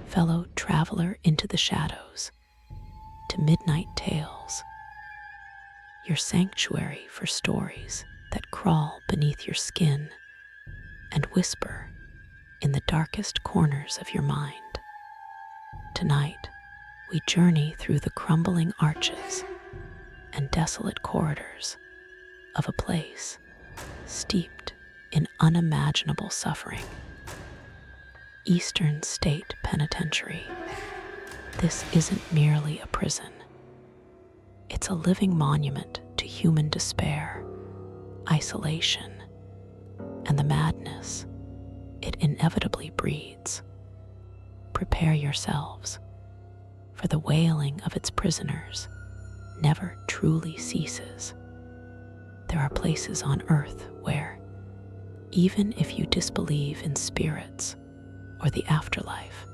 fellow traveler into the shadows, to midnight tales, your sanctuary for stories that crawl beneath your skin and whisper in the darkest corners of your mind. Tonight, we journey through the crumbling arches and desolate corridors of a place steeped in unimaginable suffering. Eastern State Penitentiary. This isn't merely a prison. It's a living monument to human despair, isolation, and the madness it inevitably breeds. Prepare yourselves, for the wailing of its prisoners never truly ceases. There are places on earth where, even if you disbelieve in spirits or the afterlife,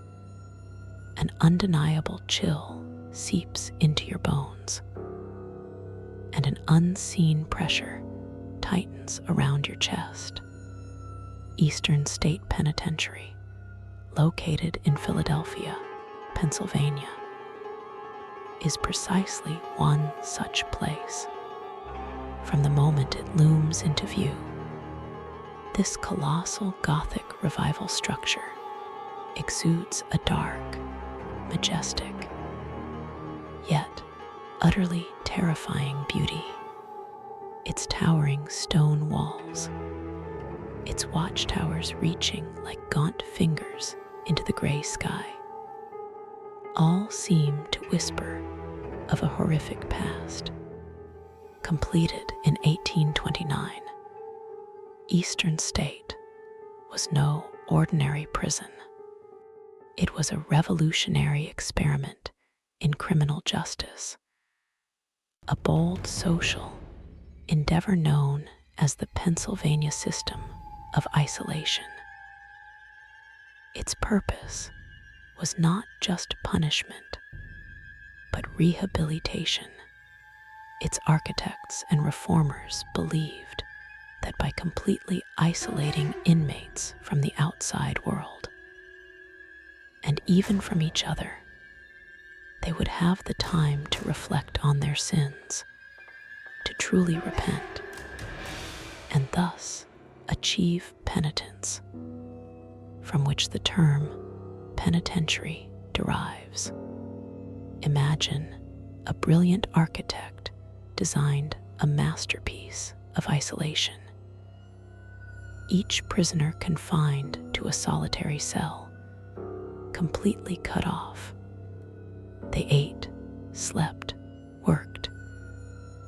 an undeniable chill seeps into your bones, and an unseen pressure tightens around your chest. Eastern State Penitentiary, located in Philadelphia, Pennsylvania, is precisely one such place. From the moment it looms into view, this colossal Gothic revival structure exudes a dark, majestic, yet utterly terrifying beauty. Its towering stone walls, its watchtowers reaching like gaunt fingers into the gray sky, all seem to whisper of a horrific past. Completed in 1829, Eastern State was no ordinary prison. It was a revolutionary experiment in criminal justice, a bold social endeavor known as the Pennsylvania system of isolation. Its purpose was not just punishment, but rehabilitation. Its architects and reformers believed that by completely isolating inmates from the outside world, and even from each other, they would have the time to reflect on their sins, to truly repent, and thus achieve penitence, from which the term penitentiary derives. Imagine a brilliant architect designed a masterpiece of isolation. Each prisoner confined to a solitary cell, completely cut off. They ate, slept, worked,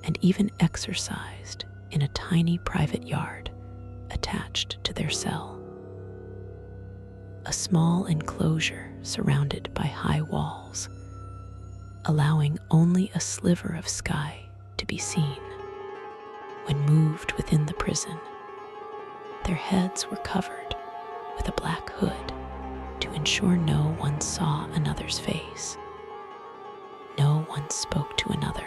and even exercised in a tiny private yard attached to their cell. A small enclosure surrounded by high walls, allowing only a sliver of sky to be seen. When moved within the prison, their heads were covered with a black hood to ensure no one saw another's face. No one spoke to another.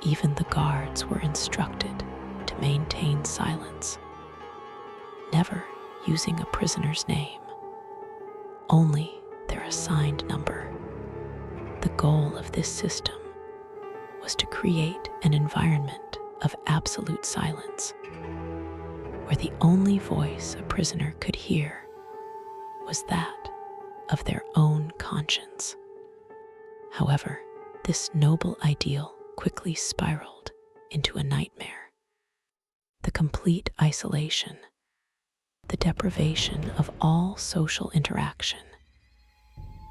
Even the guards were instructed to maintain silence, never using a prisoner's name, only their assigned number. The goal of this system was to create an environment of absolute silence, where the only voice a prisoner could hear was that of their own conscience. However, this noble ideal quickly spiraled into a nightmare. The complete isolation, the deprivation of all social interaction,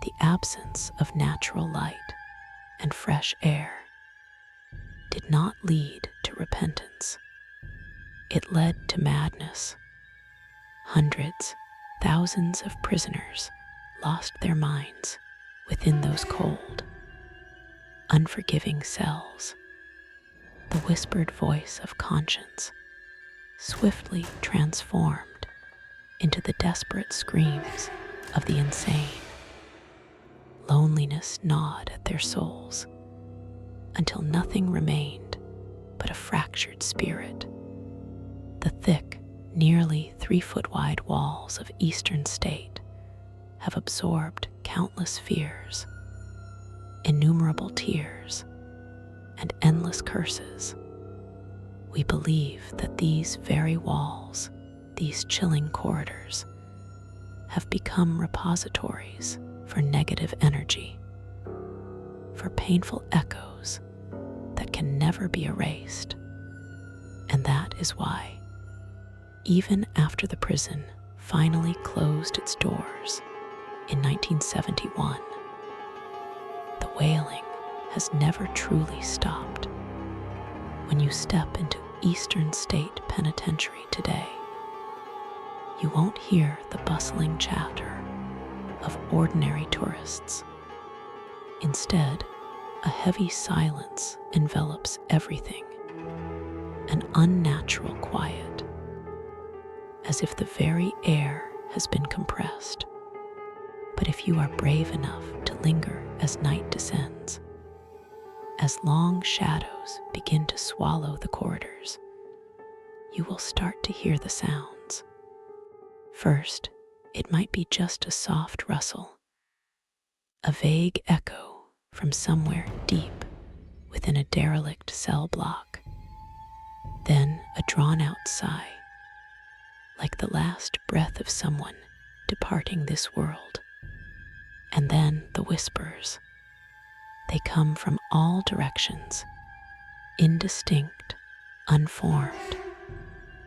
the absence of natural light and fresh air did not lead to repentance. It led to madness. Hundreds, thousands of prisoners lost their minds within those cold, unforgiving cells. The whispered voice of conscience swiftly transformed into the desperate screams of the insane. Loneliness gnawed at their souls until nothing remained but a fractured spirit. The thick, nearly 3-foot wide walls of Eastern State have absorbed countless fears, innumerable tears, and endless curses, we believe that these very walls, these chilling corridors, have become repositories for negative energy, for painful echoes that can never be erased. And that is why, even after the prison finally closed its doors in 1971, the wailing has never truly stopped. When you step into Eastern State Penitentiary today, you won't hear the bustling chatter of ordinary tourists. Instead, a heavy silence envelops everything, an unnatural quiet, as if the very air has been compressed. But if you are brave enough to linger as night descends, as long shadows begin to swallow the corridors, you will start to hear the sounds. First, it might be just a soft rustle, a vague echo from somewhere deep within a derelict cell block. Then a drawn-out sigh, like the last breath of someone departing this world. And then the whispers. They come from all directions, indistinct, unformed,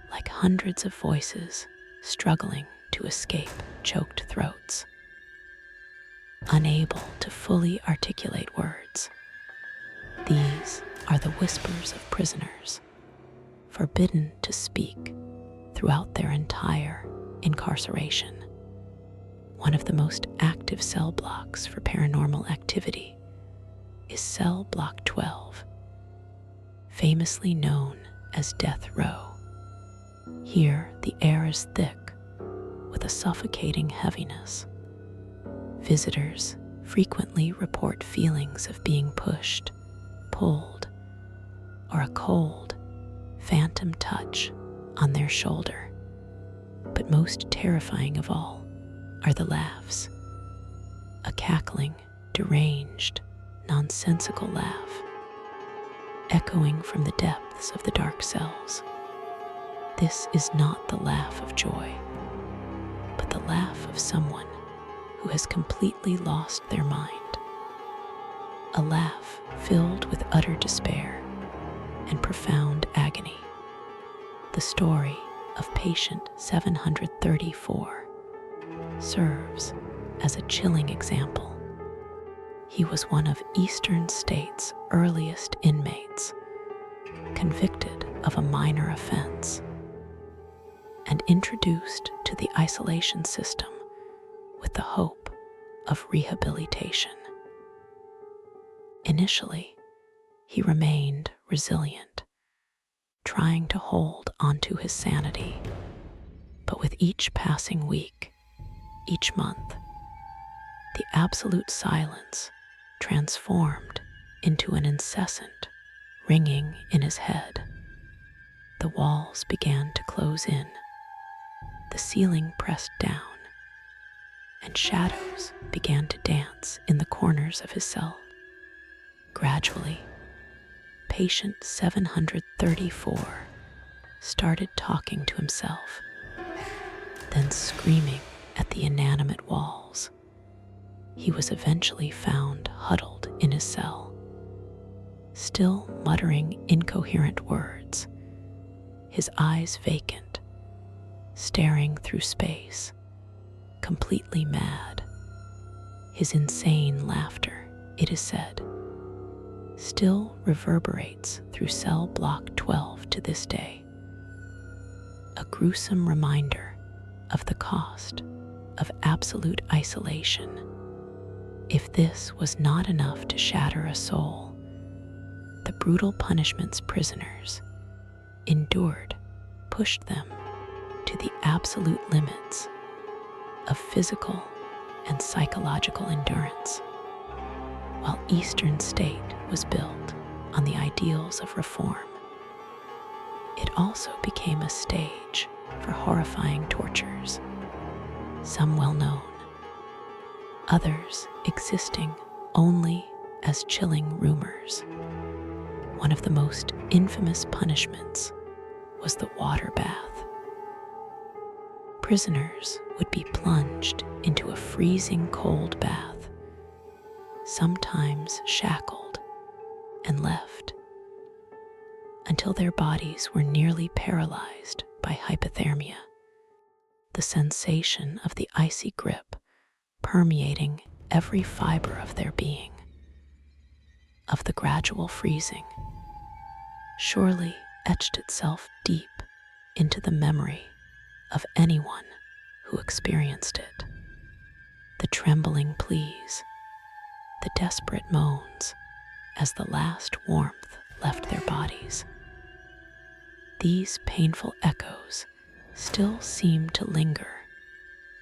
like hundreds of voices struggling to escape choked throats, unable to fully articulate words. These are the whispers of prisoners, forbidden to speak throughout their entire incarceration. One of the most active cell blocks for paranormal activity is cell block 12, famously known as Death Row. Here, the air is thick with a suffocating heaviness. Visitors frequently report feelings of being pushed, pulled, or a cold, phantom touch on their shoulder. But most terrifying of all are the laughs. A cackling, deranged, nonsensical laugh, echoing from the depths of the dark cells. This is not the laugh of joy, but the laugh of someone who has completely lost their mind. A laugh filled with utter despair and profound agony. The story of patient 734 serves as a chilling example. He was one of Eastern State's earliest inmates, convicted of a minor offense, and introduced to the isolation system with the hope of rehabilitation. Initially, he remained resilient, trying to hold onto his sanity. But with each passing week, each month, the absolute silence transformed into an incessant ringing in his head. The walls began to close in, the ceiling pressed down, and shadows began to dance in the corners of his cell. Gradually, patient 734 started talking to himself, then screaming at the inanimate walls. He was eventually found huddled in his cell, still muttering incoherent words, his eyes vacant, staring through space, completely mad. His insane laughter, it is said, still reverberates through cell block 12 to this day. A gruesome reminder of the cost of absolute isolation. If this was not enough to shatter a soul, the brutal punishments prisoners endured pushed them to the absolute limits of physical and psychological endurance. While Eastern State was built on the ideals of reform, it also became a stage for horrifying tortures, some well known, others existing only as chilling rumors. One of the most infamous punishments was the water bath. Prisoners would be plunged into a freezing cold bath, sometimes shackled and left until their bodies were nearly paralyzed by hypothermia, the sensation of the icy grip permeating every fiber of their being, of the gradual freezing, surely etched itself deep into the memory of anyone who experienced it. The trembling pleas, the desperate moans as the last warmth left their bodies. These painful echoes still seem to linger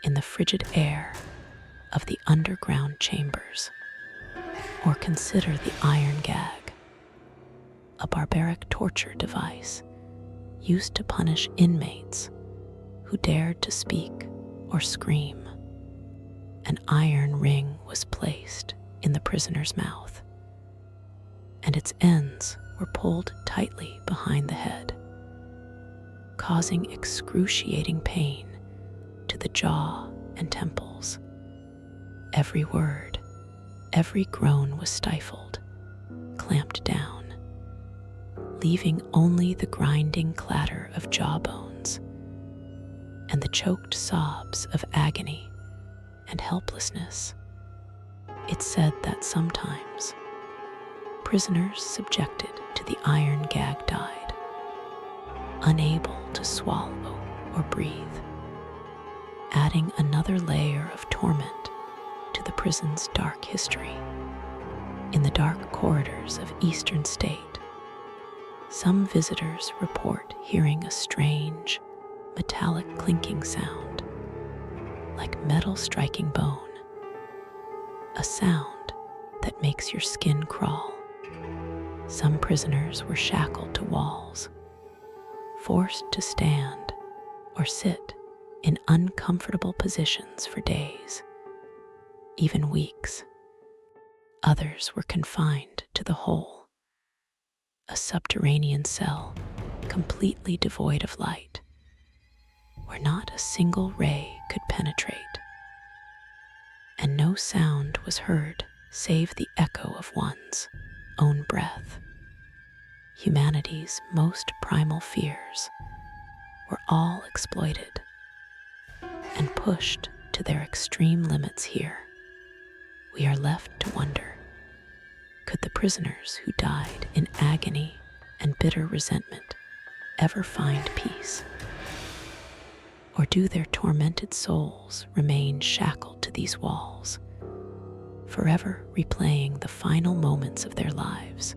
in the frigid air of the underground chambers. Or consider the iron gag, a barbaric torture device used to punish inmates who dared to speak or scream. An iron ring was placed in the prisoner's mouth, and its ends were pulled tightly behind the head, causing excruciating pain to the jaw and temples. Every word, every groan was stifled, clamped down, leaving only the grinding clatter of jawbones and the choked sobs of agony and helplessness. It's said that sometimes prisoners subjected to the iron gag died, unable to swallow or breathe, adding another layer of torment to the prison's dark history. In the dark corridors of Eastern State, some visitors report hearing a strange, metallic clinking sound, like metal striking bone, a sound that makes your skin crawl. Some prisoners were shackled to walls, forced to stand or sit in uncomfortable positions for days, even weeks. Others were confined to the hole, a subterranean cell completely devoid of light, where not a single ray could penetrate, and no sound was heard save the echo of one's own breath. Humanity's most primal fears were all exploited and pushed to their extreme limits here. We are left to wonder, could the prisoners who died in agony and bitter resentment ever find peace? Or do their tormented souls remain shackled to these walls, forever replaying the final moments of their lives,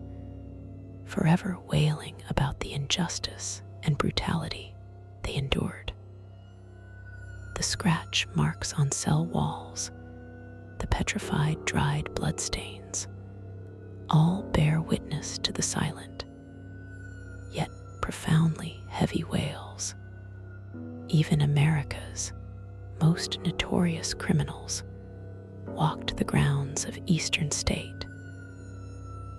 forever wailing about the injustice and brutality they endured? The scratch marks on cell walls, the petrified dried bloodstains, all bear witness to the silent, yet profoundly heavy wails. Even America's most notorious criminals walked the grounds of Eastern State,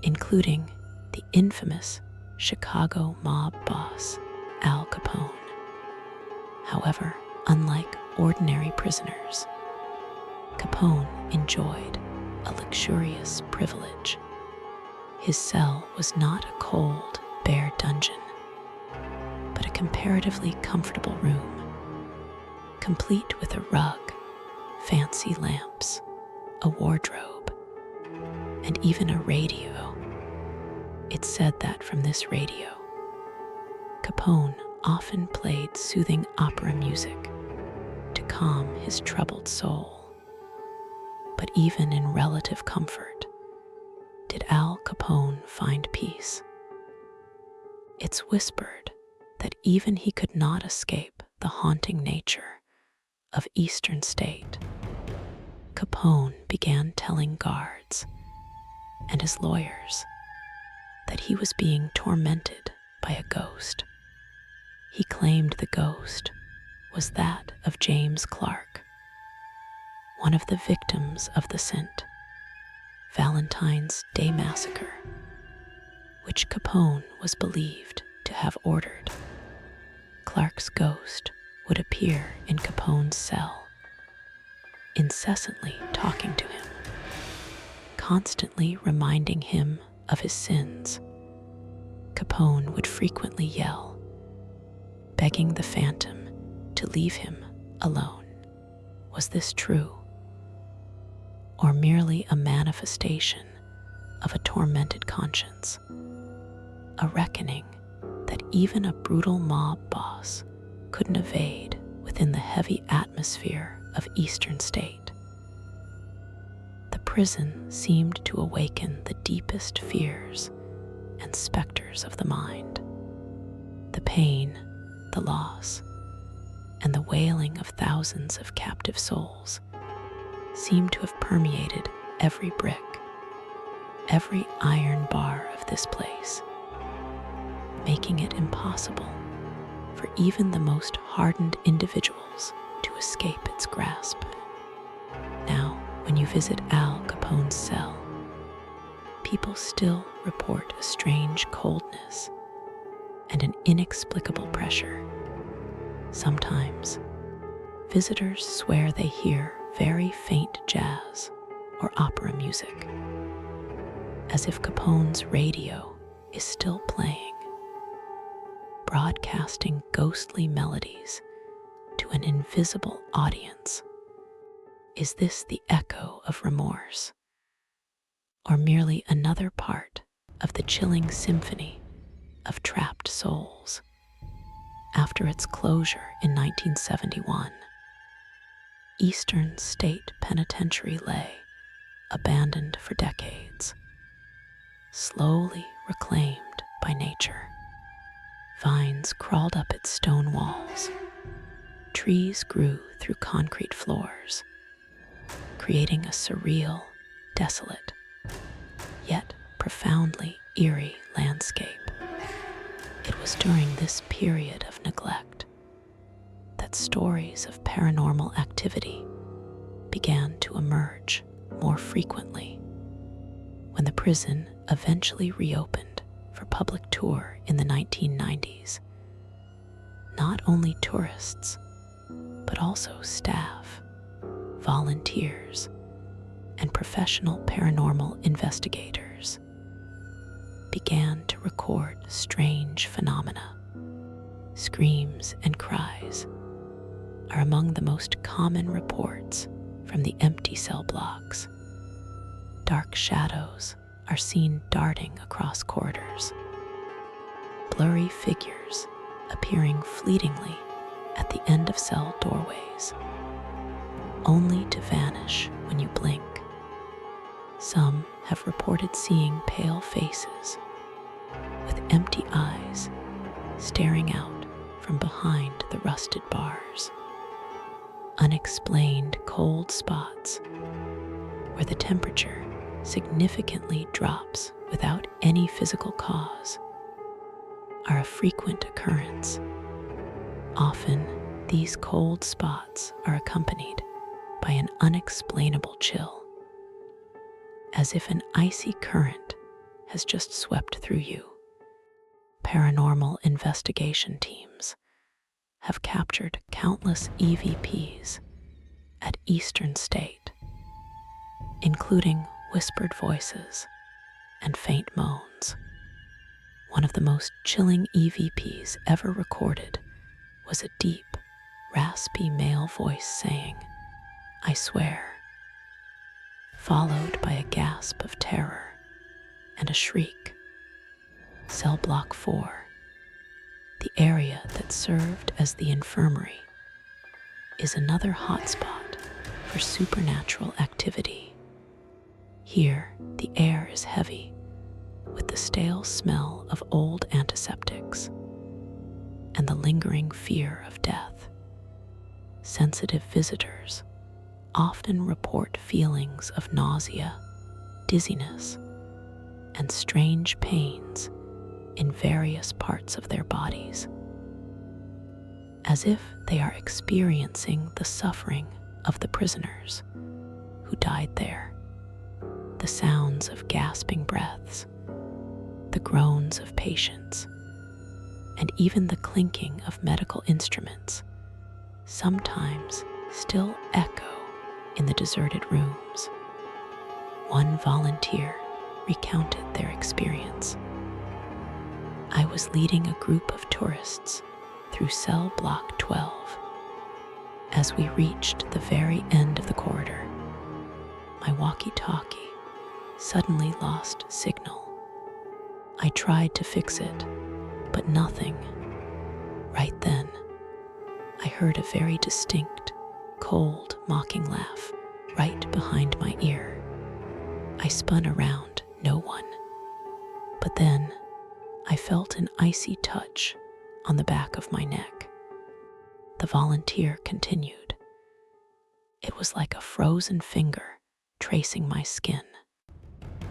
including the infamous Chicago mob boss, Al Capone. However, unlike ordinary prisoners, Capone enjoyed a luxurious privilege. His cell was not a cold, bare dungeon, but a comparatively comfortable room, complete with a rug, fancy lamps, a wardrobe, and even a radio. It's said that from this radio, Capone often played soothing opera music to calm his troubled soul. But even in relative comfort, did Al Capone find peace? It's whispered that even he could not escape the haunting nature of Eastern State. Capone began telling guards and his lawyers that he was being tormented by a ghost. He claimed the ghost was that of James Clark, one of the victims of the St. Valentine's Day Massacre, which Capone was believed to have ordered. Clark's ghost would appear in Capone's cell, incessantly talking to him, constantly reminding him of his sins. Capone would frequently yell, begging the phantom to leave him alone. Was this true, or merely a manifestation of a tormented conscience, a reckoning that even a brutal mob boss couldn't evade within the heavy atmosphere of Eastern State? The prison seemed to awaken the deepest fears and specters of the mind. The pain, the loss, and the wailing of thousands of captive souls seemed to have permeated every brick, every iron bar of this place, making it impossible for even the most hardened individuals to escape its grasp. Now, when you visit Al Capone's cell, people still report a strange coldness and an inexplicable pressure. Sometimes, visitors swear they hear very faint jazz or opera music, as if Capone's radio is still playing, broadcasting ghostly melodies to an invisible audience. Is this the echo of remorse, or merely another part of the chilling symphony of trapped souls? After its closure in 1971, Eastern State Penitentiary lay abandoned for decades, slowly reclaimed by nature. Vines crawled up its stone walls. Trees grew through concrete floors, creating a surreal, desolate, yet profoundly eerie landscape. It was during this period of neglect that stories of paranormal activity began to emerge more frequently. When the prison eventually reopened for public tour in the 1990s, not only tourists, but also staff, volunteers, and professional paranormal investigators began to record strange phenomena. Screams and cries are among the most common reports from the empty cell blocks. Dark shadows are seen darting across corridors, blurry figures appearing fleetingly at the end of cell doorways, only to vanish when you blink. Some have reported seeing pale faces with empty eyes staring out from behind the rusted bars. Unexplained cold spots where the temperature significantly drops without any physical cause are a frequent occurrence. Often, these cold spots are accompanied by an unexplainable chill, as if an icy current has just swept through you. Paranormal investigation teams have captured countless EVPs at Eastern State, including whispered voices and faint moans. One of the most chilling EVPs ever recorded was a deep, raspy male voice saying, "I swear," followed by a gasp of terror and a shriek. Cell Block 4, the area that served as the infirmary, is another hotspot for supernatural activity. Here, the air is heavy with the stale smell of old antiseptics and the lingering fear of death. Sensitive visitors often report feelings of nausea, dizziness, and strange pains in various parts of their bodies, as if they are experiencing the suffering of the prisoners. died there. The sounds of gasping breaths, the groans of patients, and even the clinking of medical instruments sometimes still echo in the deserted rooms. One volunteer recounted their experience. I was leading a group of tourists through cell block 12. As we reached the very end of the corridor, my walkie-talkie suddenly lost signal. I tried to fix it, but nothing. Right then, I heard a very distinct, cold, mocking laugh right behind my ear. I spun around, no one. But then, I felt an icy touch on the back of my neck. The volunteer continued. It was like a frozen finger tracing my skin.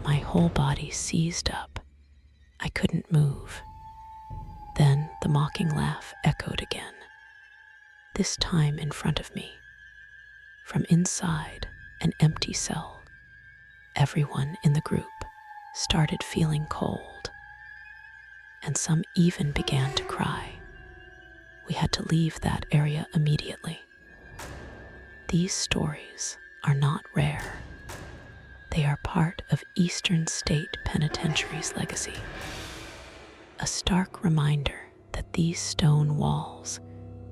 My whole body seized up. I couldn't move. Then the mocking laugh echoed again, this time in front of me. From inside an empty cell, everyone in the group started feeling cold, and some even began to cry. We had to leave that area immediately. These stories are not rare. They are part of Eastern State Penitentiary's legacy. A stark reminder that these stone walls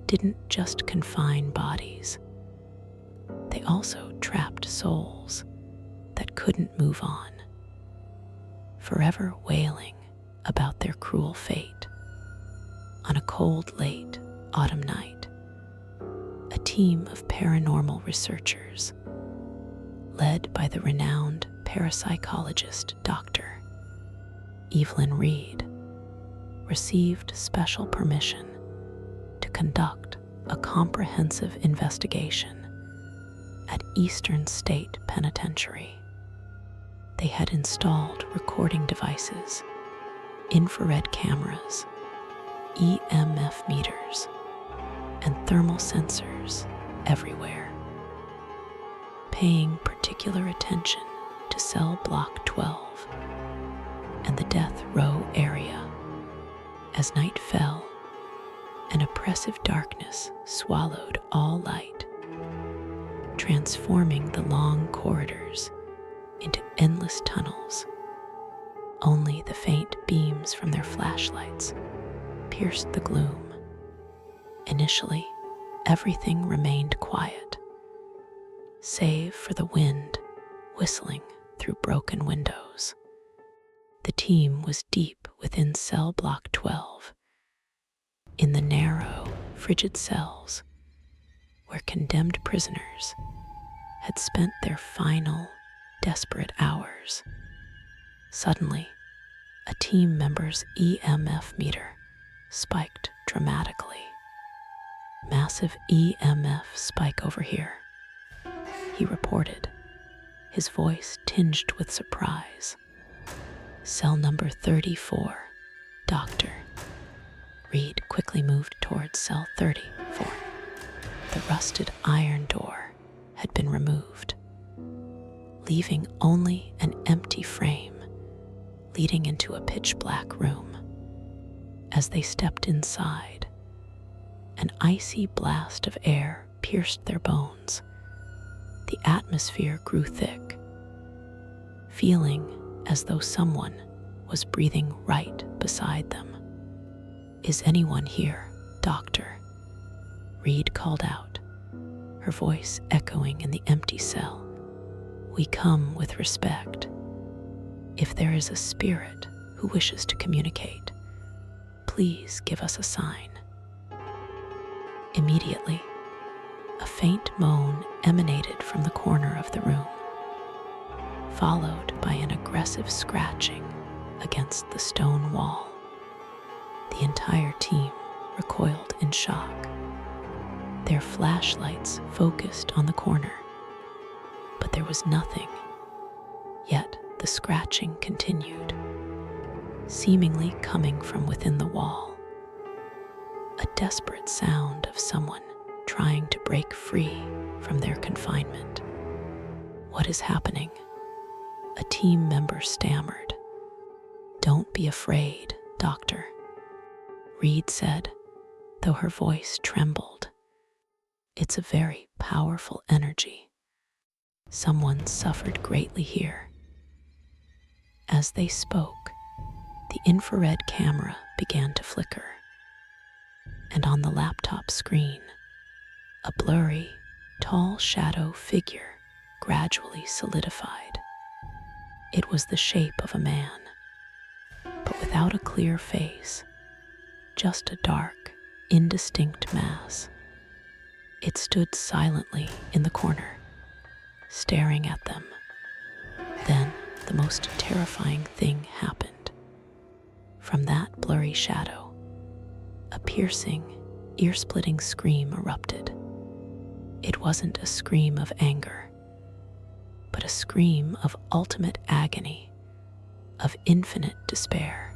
didn't just confine bodies. They also trapped souls that couldn't move on, forever wailing about their cruel fate. On a cold, late autumn night, a team of paranormal researchers, led by the renowned parapsychologist Dr. Evelyn Reed, received special permission to conduct a comprehensive investigation at Eastern State Penitentiary. They had installed recording devices, infrared cameras, EMF meters, and thermal sensors everywhere, paying particular attention to cell block 12 and the death row area. As night fell, an oppressive darkness swallowed all light, transforming the long corridors into endless tunnels. Only the faint beams from their flashlights pierced the gloom. Initially, everything remained quiet, save for the wind whistling through broken windows. The team was deep within cell block 12, in the narrow, frigid cells where condemned prisoners had spent their final, desperate hours. Suddenly, a team member's EMF meter spiked dramatically. "Massive EMF spike over here," he reported, his voice tinged with surprise. "Cell number 34, Doctor." Reed quickly moved towards cell 34. The rusted iron door had been removed, leaving only an empty frame leading into a pitch-black room. As they stepped inside, an icy blast of air pierced their bones. The atmosphere grew thick, feeling as though someone was breathing right beside them. "Is anyone here, Doctor?" Reed called out, her voice echoing in the empty cell. "We come with respect. If there is a spirit who wishes to communicate, please give us a sign." Immediately, a faint moan emanated from the corner of the room, followed by an aggressive scratching against the stone wall. The entire team recoiled in shock, their flashlights focused on the corner, but there was nothing. Yet the scratching continued, seemingly coming from within the wall. A desperate sound of someone trying to break free from their confinement. "What is happening?" A team member stammered. "Don't be afraid, doctor," Reed said, though her voice trembled. "It's a very powerful energy. Someone suffered greatly here." As they spoke, the infrared camera began to flicker, and on the laptop screen, a blurry, tall shadow figure gradually solidified. It was the shape of a man, but without a clear face, just a dark, indistinct mass. It stood silently in the corner, staring at them. Then the most terrifying thing happened. From that blurry shadow, a piercing, ear-splitting scream erupted. It wasn't a scream of anger, but a scream of ultimate agony, of infinite despair.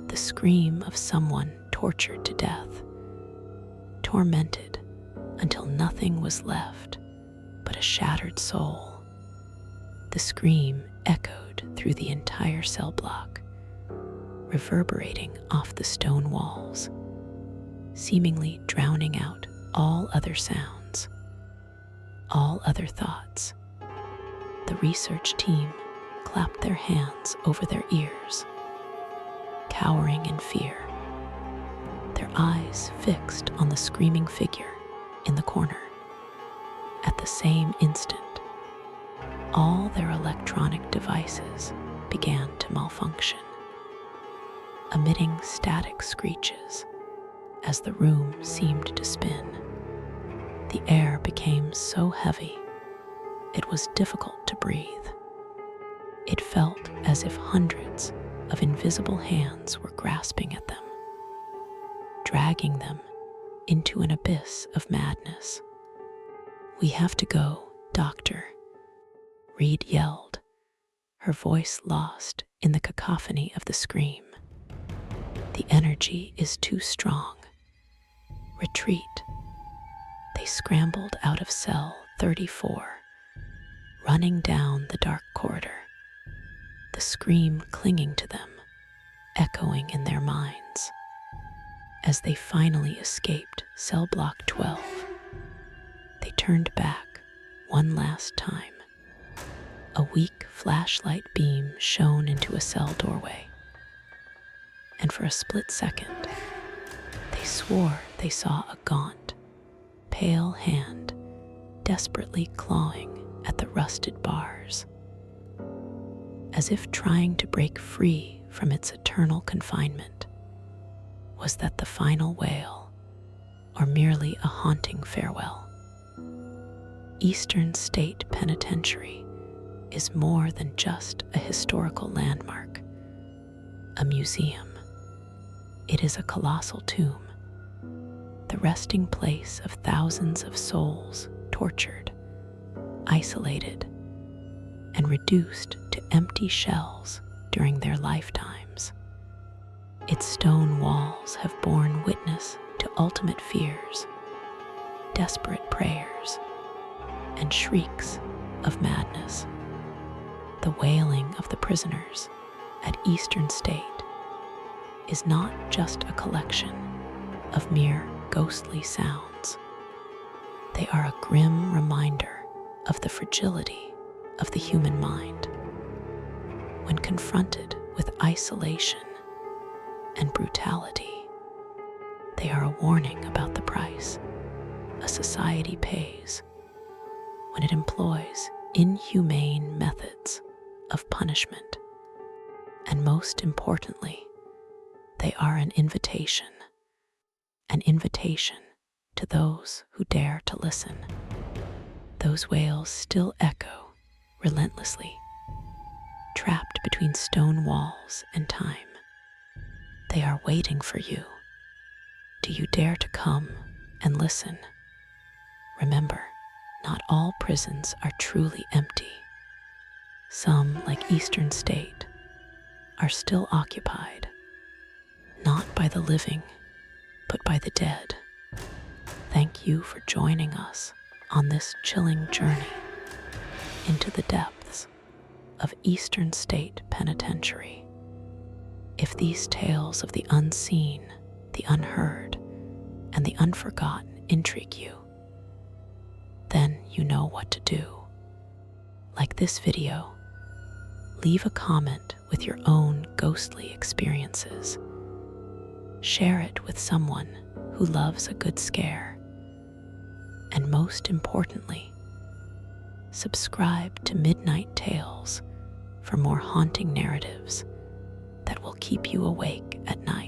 The scream of someone tortured to death, tormented until nothing was left but a shattered soul. The scream echoed through the entire cell block, reverberating off the stone walls, seemingly drowning out all other sounds, all other thoughts. The research team clapped their hands over their ears, cowering in fear, their eyes fixed on the screaming figure in the corner. At the same instant, all their electronic devices began to malfunction, emitting static screeches as the room seemed to spin. The air became so heavy, it was difficult to breathe. It felt as if hundreds of invisible hands were grasping at them, dragging them into an abyss of madness. "We have to go, doctor," Reed yelled, her voice lost in the cacophony of the scream. "The energy is too strong. Retreat." They scrambled out of cell 34, running down the dark corridor, the scream clinging to them, echoing in their minds. As they finally escaped cell block 12, they turned back one last time. A weak flashlight beam shone into a cell doorway, and for a split second, they swore they saw a gaunt, pale hand desperately clawing at the rusted bars, as if trying to break free from its eternal confinement. Was that the final wail, or merely a haunting farewell? Eastern State Penitentiary is more than just a historical landmark, a museum. It is a colossal tomb, the resting place of thousands of souls tortured, isolated, and reduced to empty shells during their lifetimes. Its stone walls have borne witness to ultimate fears, desperate prayers, and shrieks of madness. The wailing of the prisoners at Eastern State is not just a collection of mere ghostly sounds. They are a grim reminder of the fragility of the human mind. When confronted with isolation and brutality, they are a warning about the price a society pays when it employs inhumane methods of punishment. And most importantly, they are an invitation to those who dare to listen. Those wails still echo relentlessly, trapped between stone walls and time. They are waiting for you. Do you dare to come and listen? Remember, not all prisons are truly empty. Some, like Eastern State, are still occupied, not by the living, but by the dead. Thank you for joining us on this chilling journey into the depths of Eastern State Penitentiary. If these tales of the unseen, the unheard, and the unforgotten intrigue you, then you know what to do. Like this video, leave a comment with your own ghostly experiences. Share it with someone who loves a good scare. And most importantly, subscribe to Midnight Tales for more haunting narratives that will keep you awake at night.